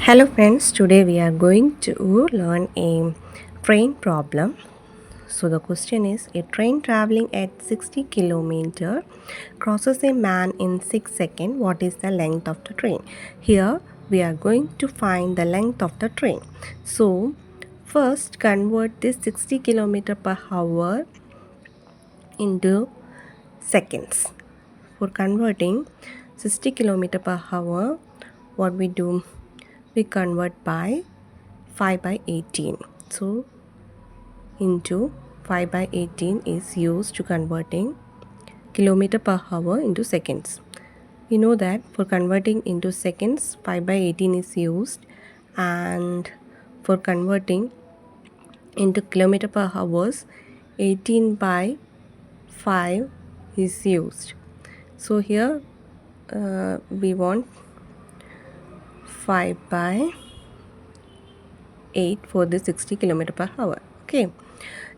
Hello friends, today we are going to learn a train problem. So the question is, a train traveling at 60 km crosses a man in 6 seconds. What is the length of the train? Here we are going to find the length of the train. So first convert this 60 km per hour into seconds. For converting 60 km per hour, what we do? We convert by 5 by 18. So into 5 by 18 is used to converting kilometer per hour into seconds. We know that for converting into seconds 5 by 18 is used, and for converting into kilometer per hours 18 by 5 is used. So here we want 5 by 8 for the 60 kilometer per hour. Okay,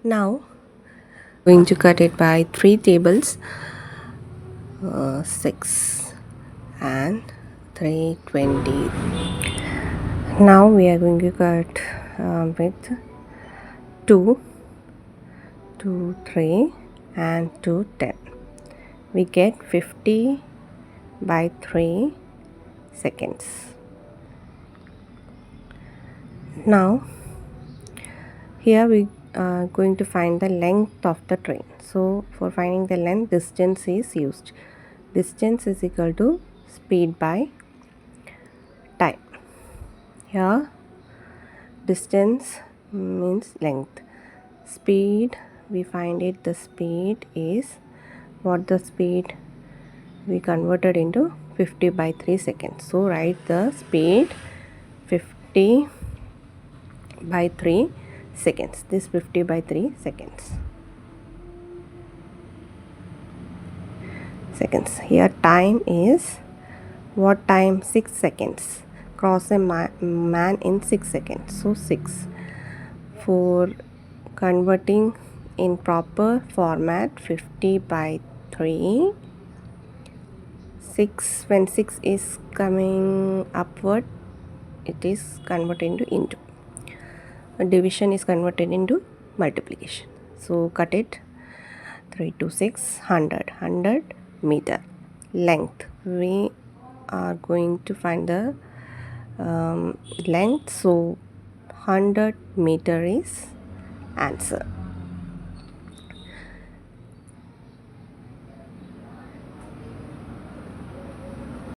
now going to cut it by 3 tables, 6 and 320. Now we are going to cut with 2, 2, 3 and 2, 10. We get 50 by 3 seconds. Now here we are going to find the length of the train. So for finding the length, distance is used. Distance is equal to speed by time. Here distance means length. Speed, we find it, the speed is what? The speed we converted into 50 by 3 seconds. So write the speed 50 by 3 seconds. This 50 by 3 seconds. Here time is what time? 6 seconds. Cross a man in 6 seconds. So 6. For converting in proper format, 50 by 3. 6, when 6 is coming upward, it is converted into. Division is converted into multiplication. So cut it. 3 to 6, 100 meter. Length, we are going to find the length. So 100 meter is answer.